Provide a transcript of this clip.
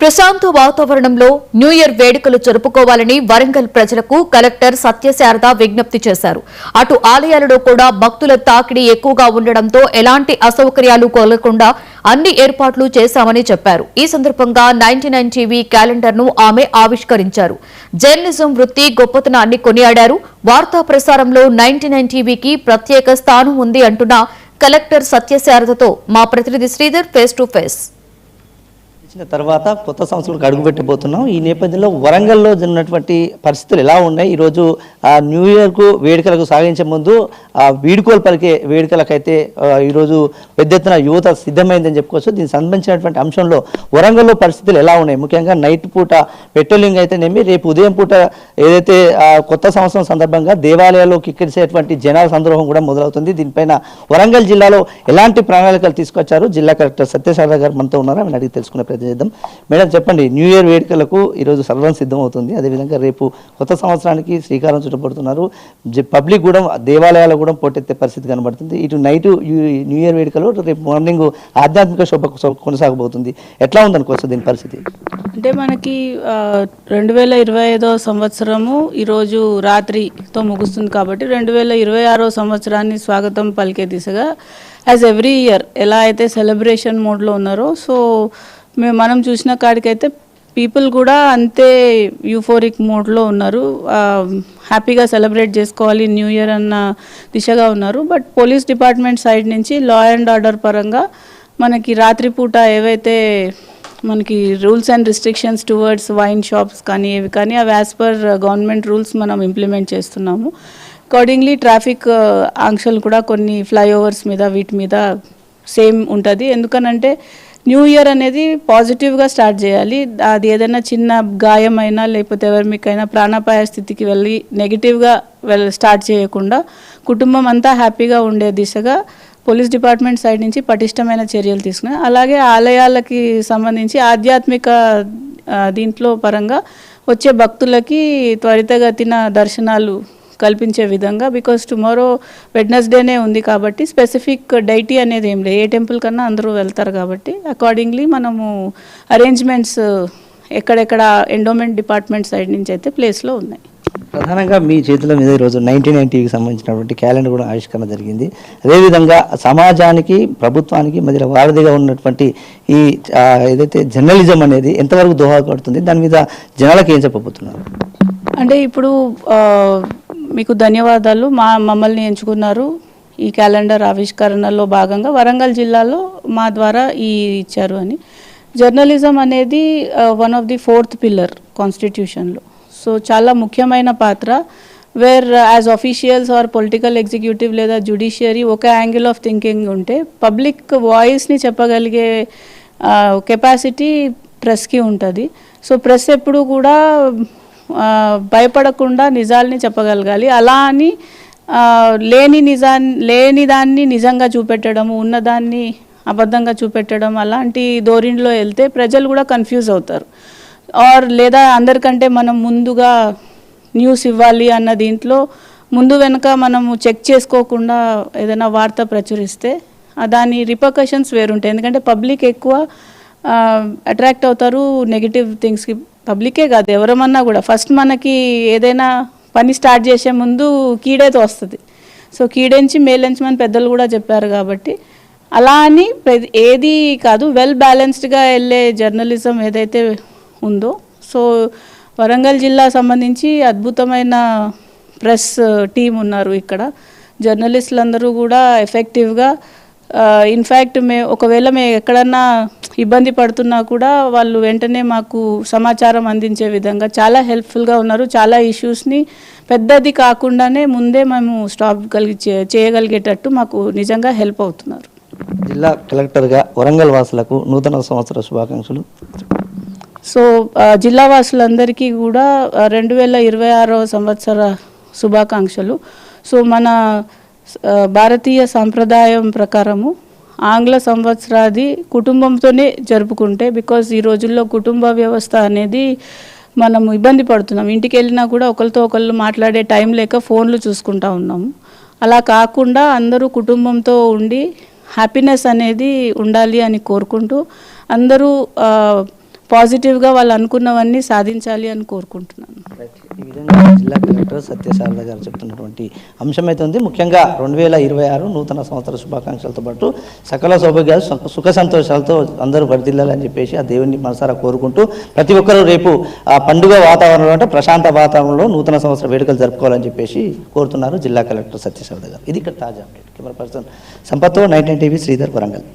ప్రశాంత వాతావరణంలో new year వేడుకలు జరుపుకోవాలని వరంగల్ ప్రజలకు కలెక్టర్ సత్యశారద విజ్ఞప్తి చేశారు. అటు ఆలయాలలో కూడా భక్తుల తాకిడి ఎక్కువగా ఉండడంతో ఎలాంటి అసౌకర్యాలు కలగకుండా అన్ని ఏర్పాట్లు చేశామని చెప్పారు. ఈ సందర్భంగా 99 టీవీ క్యాలెండర్ ను ఆమె ఆవిష్కరించారు. జర్నలిజం వృత్తి గొప్పతనాన్ని కొనియాడారు. వార్తా ప్రసారంలో 99 టీవీకి ప్రత్యేక స్థానం ఉంది అంటున్న కలెక్టర్ సత్యశారదతో మా ప్రతినిధి శ్రీధర్ ఫేస్ టు ఫేస్. తర్వాత కొత్త సంవత్సరాలకు అడుగుపెట్టబోతున్నాం. ఈ నేపథ్యంలో వరంగల్లో జరిగినటువంటి పరిస్థితులు ఎలా ఉన్నాయి? ఈరోజు న్యూ ఇయర్కు వేడుకలకు సాగించే ముందు వీడుకోలు పలికే వేడుకలకైతే ఈరోజు పెద్ద ఎత్తున యువత సిద్ధమైందని చెప్పుకోవచ్చు. దీనికి సంబంధించినటువంటి అంశంలో వరంగల్లో పరిస్థితులు ఎలా ఉన్నాయి? ముఖ్యంగా నైట్ పూట పెట్రోలింగ్ అయితేనేమి, రేపు ఉదయం పూట ఏదైతే కొత్త సంవత్సరం సందర్భంగా దేవాలయాల్లో కిక్కిరిసేటువంటి జనాల సందర్భం కూడా మొదలవుతుంది. దీనిపైన వరంగల్ జిల్లాలో ఎలాంటి ప్రణాళికలు తీసుకొచ్చారు? జిల్లా కలెక్టర్ సత్యశారద గారు మనతో ఉన్నారు. ఆమెను అడిగి తెలుసుకునే ప్రయత్నం చేద్దాం. మేడం, చెప్పండి, న్యూ ఇయర్ వేడుకలకు ఈరోజు సర్వం సిద్ధం అవుతుంది. అదేవిధంగా రేపు కొత్త సంవత్సరానికి శ్రీకారం చుట్టబడుతున్నారు. పబ్లిక్ కూడా దేవాలయాలు కూడా పోటెత్తే పరిస్థితి కనబడుతుంది. ఇటు నైట్ న్యూ ఇయర్ వేడుకలు, రేపు మార్నింగ్ ఆధ్యాత్మిక శోభ కొనసాగబోతుంది. ఎట్లా ఉందనుకోవచ్చు దీని పరిస్థితి? అంటే మనకి 2025 సంవత్సరము ఈరోజు రాత్రితో ముగుస్తుంది కాబట్టి 2026 సంవత్సరాన్ని స్వాగతం పలికే దిశగా యాజ్ ఎవ్రీ ఇయర్ ఎలా అయితే సెలబ్రేషన్ మోడ్లో ఉన్నారో, సో మనం చూసిన కాడికైతే పీపుల్ కూడా అంతే యూఫోరిక్ మోడ్లో ఉన్నారు. హ్యాపీగా సెలబ్రేట్ చేసుకోవాలి న్యూ ఇయర్ అన్న దిశగా ఉన్నారు. బట్ పోలీస్ డిపార్ట్మెంట్ సైడ్ నుంచి లా అండ్ ఆర్డర్ పరంగా మనకి రాత్రిపూట ఏవైతే మనకి rules and restrictions towards wine shops కానీ ఏవి కానీ అవి యాజ్ పర్ గవర్నమెంట్ రూల్స్ మనం ఇంప్లిమెంట్ చేస్తున్నాము. అకార్డింగ్లీ ట్రాఫిక్ ఆంక్షలు కూడా కొన్ని ఫ్లైఓవర్స్ మీద వీటి మీద సేమ్ ఉంటుంది. ఎందుకనంటే న్యూ ఇయర్ అనేది పాజిటివ్గా స్టార్ట్ చేయాలి. అది ఏదైనా చిన్న గాయమైనా లేకపోతే ఎవరికైనా ప్రాణాపాయ స్థితికి వెళ్ళి నెగిటివ్గా స్టార్ట్ చేయకుండా కుటుంబం అంతా హ్యాపీగా ఉండే దిశగా పోలీస్ డిపార్ట్మెంట్ సైడ్ నుంచి పటిష్టమైన చర్యలు తీసుకున్నాయి. అలాగే ఆలయాలకి సంబంధించి ఆధ్యాత్మిక దీంట్లో పరంగా వచ్చే భక్తులకి త్వరితగతిన దర్శనాలు కల్పించే విధంగా, బికాస్ టుమారో వెడ్నెస్డేనే ఉంది కాబట్టి స్పెసిఫిక్ డైటీ అనేది ఏం లేదు, ఏ టెంపుల్ కన్నా అందరూ వెళ్తారు కాబట్టి అకార్డింగ్లీ మనము అరేంజ్మెంట్స్ ఎక్కడెక్కడ ఎండోమెంట్ డిపార్ట్మెంట్ సైడ్ నుంచి అయితే ప్లేస్లో ఉన్నాయి. ప్రధానంగా మీ చేతుల మీద ఈరోజు 99 టీవీకి సంబంధించినటువంటి క్యాలెండర్ కూడా ఆవిష్కరణ జరిగింది. అదేవిధంగా సమాజానికి ప్రభుత్వానికి మధ్య వారధిగా ఉన్నటువంటి ఈ ఏదైతే జర్నలిజం అనేది ఎంతవరకు దోహదపడుతుంది, దాని మీద జనాలకు ఏం చెప్పబోతున్నారు? అంటే ఇప్పుడు మీకు ధన్యవాదాలు, మమ్మల్ని ఎంచుకున్నారు ఈ క్యాలెండర్ ఆవిష్కరణలో భాగంగా. వరంగల్ జిల్లాలో మా ద్వారా ఇచ్చారు అని. జర్నలిజం అనేది one of the 4th pillar కాన్స్టిట్యూషన్లో. సో చాలా ముఖ్యమైన పాత్ర. Where as officials or political executive లేదా జ్యుడిషియరీ ఒక యాంగిల్ ఆఫ్ థింకింగ్ ఉంటే, పబ్లిక్ వాయిస్ని చెప్పగలిగే కెపాసిటీ ప్రెస్కి ఉంటుంది. సో ప్రెస్ ఎప్పుడు కూడా భయపడకుండా నిజాల్ని చెప్పగలగాలి. అలా అని లేని దాన్ని నిజంగా చూపెట్టడం, ఉన్నదాన్ని అబద్ధంగా చూపెట్టడం, అలాంటి ధోరణిలో వెళ్తే ప్రజలు కూడా కన్ఫ్యూజ్ అవుతారు. లేదా అందరికంటే మనం ముందుగా న్యూస్ ఇవ్వాలి అన్న దీంట్లో ముందు వెనుక మనము చెక్ చేసుకోకుండా ఏదైనా వార్త ప్రచురిస్తే దాని రిపర్కషన్స్ వేరుంటాయి. ఎందుకంటే పబ్లిక్ ఎక్కువ అట్రాక్ట్ అవుతారు నెగిటివ్ థింగ్స్కి. పబ్లికే కాదు, ఎవరమన్నా కూడా ఫస్ట్ మనకి ఏదైనా పని స్టార్ట్ చేసే ముందు కీడేతో వస్తుంది. సో కీడెంచి మేలెంచమని పెద్దలు కూడా చెప్పారు. కాబట్టి అలా అని ఏది కాదు, వెల్ బ్యాలెన్స్డ్గా వెళ్ళే జర్నలిజం ఏదైతే ఉందో, సో వరంగల్ జిల్లా సంబంధించి అద్భుతమైన ప్రెస్ టీం ఉన్నారు ఇక్కడ. జర్నలిస్టులందరూ కూడా ఎఫెక్టివ్గా, ఇన్ఫ్యాక్ట్ ఒకవేళ ఎక్కడన్నా ఇబ్బంది పడుతున్నా కూడా వాళ్ళు వెంటనే మాకు సమాచారం అందించే విధంగా చాలా హెల్ప్ఫుల్గా ఉన్నారు. చాలా ఇష్యూస్ని పెద్దది కాకుండానే ముందే మేము స్టాప్ చేయగలిగేటట్టు మాకు నిజంగా హెల్ప్ అవుతున్నారు. జిల్లా కలెక్టర్గా వరంగల్ వాసులకు నూతన సంవత్సర శుభాకాంక్షలు. సో జిల్లా వాసులందరికీ కూడా 2026 సంవత్సర శుభాకాంక్షలు. సో మన భారతీయ సాంప్రదాయం ప్రకారము ఆంగ్ల సంవత్సరాది కుటుంబంతోనే జరుపుకుంటే, బికాజ్ ఈ రోజుల్లో కుటుంబ వ్యవస్థ అనేది మనము ఇబ్బంది పడుతున్నాం. ఇంటికి వెళ్ళినా కూడా ఒకరితో ఒకళ్ళు మాట్లాడే టైం లేక ఫోన్లు చూసుకుంటూ ఉన్నాము. అలా కాకుండా అందరూ కుటుంబంతో ఉండి హ్యాపీనెస్ అనేది ఉండాలి అని కోరుకుంటూ అందరూ పాజిటివ్గా వాళ్ళు అనుకున్నవన్నీ సాధించాలి అని కోరుకుంటున్నాను. ఈ విధంగా జిల్లా కలెక్టర్ సత్యశారద గారు చెప్తున్నటువంటి అంశం అయితే ఉంది. ముఖ్యంగా 2026 నూతన సంవత్సర శుభాకాంక్షలతో పాటు సకల సౌభాగ్యాలు సుఖ సంతోషాలతో అందరూ వర్ధిల్లాలని చెప్పేసి ఆ దేవుని మనసారా కోరుకుంటూ ప్రతి ఒక్కరూ రేపు ఆ పండుగ వాతావరణంలో అంటే ప్రశాంత వాతావరణంలో నూతన సంవత్సర వేడుకలు జరుపుకోవాలని చెప్పేసి కోరుతున్నారు జిల్లా కలెక్టర్ సత్యశారద గారు. ఇది ఇక్కడ తాజా అప్డేట్. కెమెరా పర్సన్ సంపత్తో 9 టీవీ శ్రీధర్ వరంగల్.